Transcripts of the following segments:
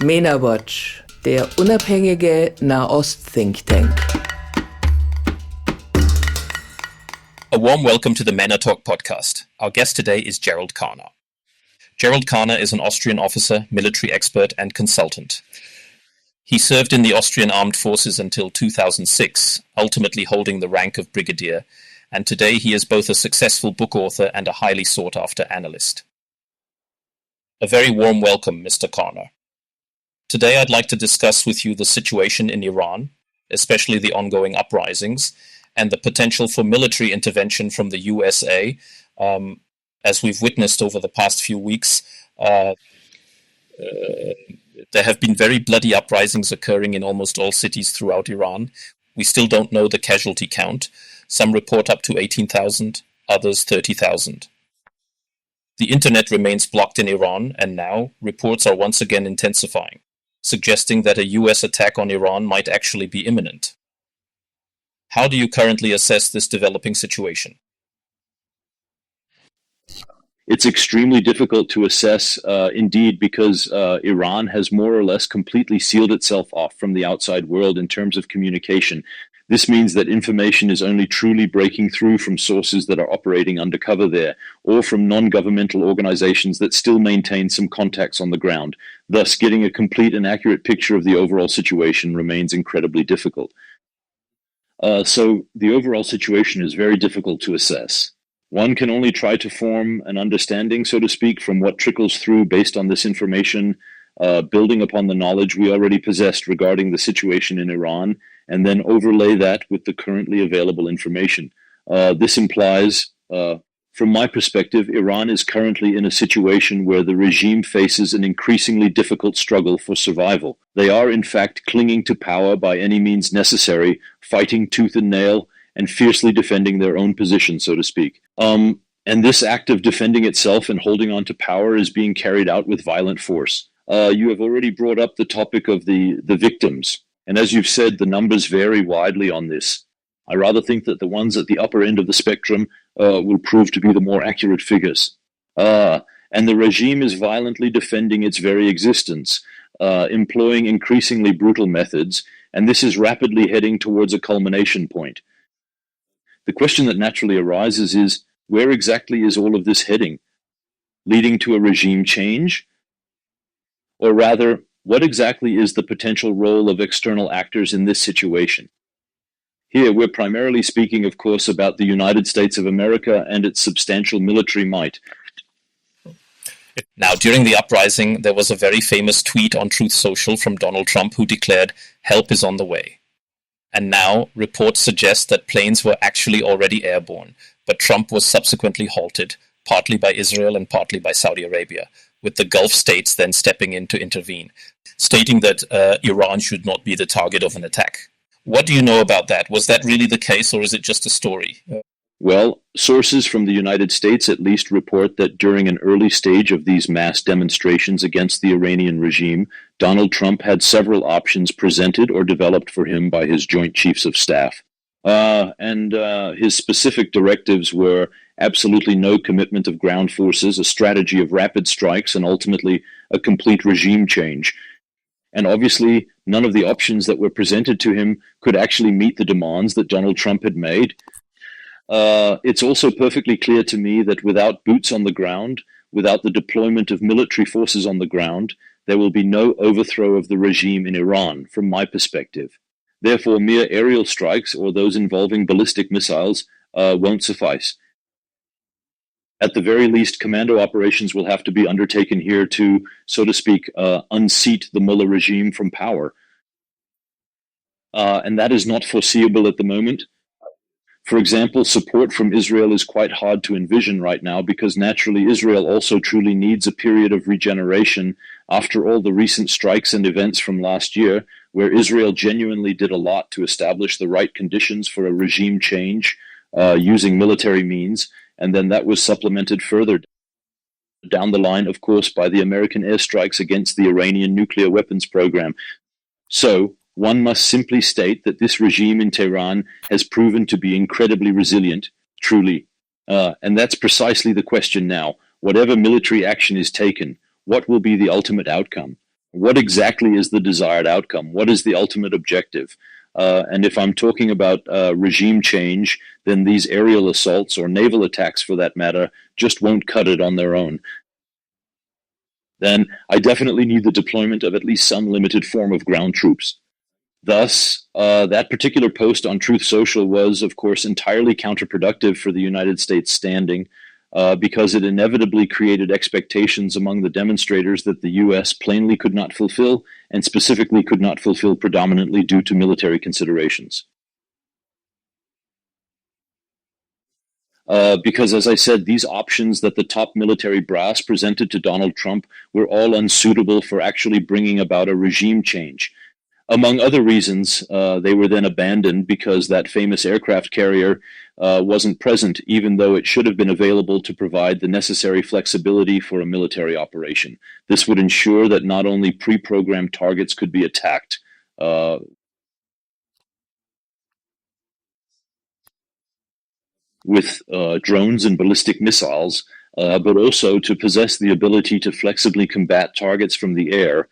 Mena-Watch, der unabhängige Nahost-Think Tank. A warm welcome to the Mena Talk podcast. Our guest today is Gerald Karner. Gerald Karner is an Austrian officer, military expert, and consultant. He served in the Austrian armed forces until 2006, ultimately holding the rank of brigadier, and today he is both a successful book author and a highly sought-after analyst. A very warm welcome, Mr. Karner. Today I'd like to discuss with you the situation in Iran, especially the ongoing uprisings, and the potential for military intervention from the USA. As we've witnessed over the past few weeks, there have been very bloody uprisings occurring in almost all cities throughout Iran. We still don't know the casualty count. Some report up to 18,000, others 30,000. The internet remains blocked in Iran, and now reports are once again intensifying, suggesting that a US attack on Iran might actually be imminent. How do you currently assess this developing situation? It's extremely difficult to assess, indeed, because Iran has more or less completely sealed itself off from the outside world in terms of communication. This means that information is only truly breaking through from sources that are operating undercover there, or from non-governmental organizations that still maintain some contacts on the ground. Thus, getting a complete and accurate picture of the overall situation remains incredibly difficult. So the overall situation is very difficult to assess. One can only try to form an understanding, so to speak, from what trickles through based on this information, building upon the knowledge we already possessed regarding the situation in Iran, and then overlay that with the currently available information. This implies, from my perspective, Iran is currently in a situation where the regime faces an increasingly difficult struggle for survival. They are, in fact, clinging to power by any means necessary, fighting tooth and nail, and fiercely defending their own position, so to speak. And this act of defending itself and holding on to power is being carried out with violent force. You have already brought up the topic of the victims. And as you've said, the numbers vary widely on this. I rather think that the ones at the upper end of the spectrum will prove to be the more accurate figures. And the regime is violently defending its very existence, employing increasingly brutal methods, and this is rapidly heading towards a culmination point. The question that naturally arises is, where exactly is all of this heading? Leading to a regime change? Or rather, what exactly is the potential role of external actors in this situation? Here, we're primarily speaking, of course, about the United States of America and its substantial military might. Now, during the uprising, there was a very famous tweet on Truth Social from Donald Trump who declared, "Help is on the way." And now, reports suggest that planes were actually already airborne, but Trump was subsequently halted, partly by Israel and partly by Saudi Arabia, with the Gulf states then stepping in to intervene, stating that Iran should not be the target of an attack. What do you know about that? Was that really the case, or is it just a story? Well, sources from the United States at least report that during an early stage of these mass demonstrations against the Iranian regime, Donald Trump had several options presented or developed for him by his Joint Chiefs of Staff. And his specific directives were absolutely no commitment of ground forces, a strategy of rapid strikes, and ultimately a complete regime change. And obviously, none of the options that were presented to him could actually meet the demands that Donald Trump had made. It's also perfectly clear to me that without boots on the ground, without the deployment of military forces on the ground, there will be no overthrow of the regime in Iran, from my perspective. Therefore, mere aerial strikes or those involving ballistic missiles won't suffice. At the very least, commando operations will have to be undertaken here to, so to speak, unseat the mullah regime from power. And that is not foreseeable at the moment. For example, support from Israel is quite hard to envision right now because naturally Israel also truly needs a period of regeneration after all the recent strikes and events from last year, where Israel genuinely did a lot to establish the right conditions for a regime change using military means, and then that was supplemented further down the line, of course, by the American airstrikes against the Iranian nuclear weapons program. So, one must simply state that this regime in Tehran has proven to be incredibly resilient, truly. And that's precisely the question now. Whatever military action is taken, what will be the ultimate outcome? What exactly is the desired outcome? What is the ultimate objective? And if I'm talking about regime change, then these aerial assaults or naval attacks, for that matter, just won't cut it on their own. Then I definitely need the deployment of at least some limited form of ground troops. Thus, that particular post on Truth Social was, of course, entirely counterproductive for the United States standing, because it inevitably created expectations among the demonstrators that the U.S. plainly could not fulfill, and specifically could not fulfill predominantly due to military considerations. Because, as I said, these options that the top military brass presented to Donald Trump were all unsuitable for actually bringing about a regime change. Among other reasons, they were then abandoned because that famous aircraft carrier wasn't present, even though it should have been available to provide the necessary flexibility for a military operation. This would ensure that not only pre-programmed targets could be attacked, with drones and ballistic missiles, but also to possess the ability to flexibly combat targets from the air,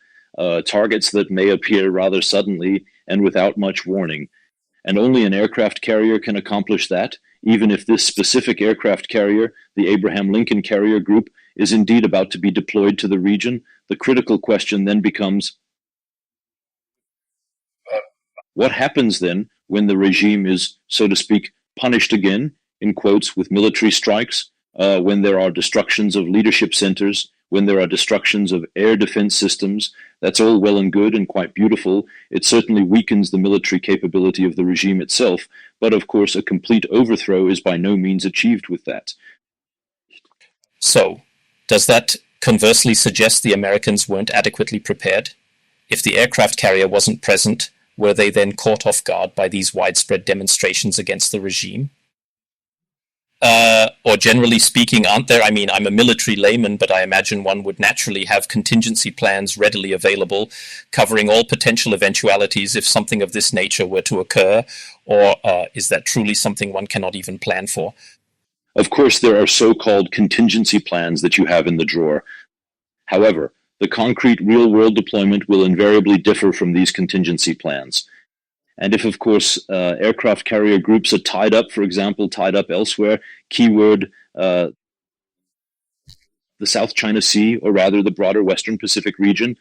targets that may appear rather suddenly and without much warning. And only an aircraft carrier can accomplish that, even if this specific aircraft carrier, the Abraham Lincoln Carrier Group, is indeed about to be deployed to the region. The critical question then becomes, what happens then when the regime is, so to speak, punished again, in quotes, with military strikes, when there are destructions of leadership centers, when there are destructions of air defense systems? That's all well and good and quite beautiful. It certainly weakens the military capability of the regime itself, but of course a complete overthrow is by no means achieved with that. So, does that conversely suggest the Americans weren't adequately prepared? If the aircraft carrier wasn't present, were they then caught off guard by these widespread demonstrations against the regime? Or generally speaking, aren't there? I mean, I'm a military layman, but I imagine one would naturally have contingency plans readily available, covering all potential eventualities if something of this nature were to occur, or is that truly something one cannot even plan for? Of course, there are so-called contingency plans that you have in the drawer. However, the concrete real-world deployment will invariably differ from these contingency plans. And if, of course, aircraft carrier groups are tied up, for example, tied up elsewhere, keyword, the South China Sea, or rather the broader Western Pacific region,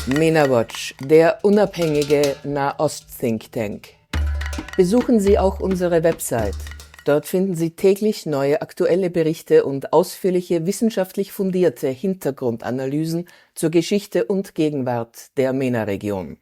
Mena-Watch, der unabhängige Nahost-Think Tank. Besuchen Sie auch unsere Website. Dort finden Sie täglich neue aktuelle Berichte und ausführliche wissenschaftlich fundierte Hintergrundanalysen zur Geschichte und Gegenwart der MENA-Region.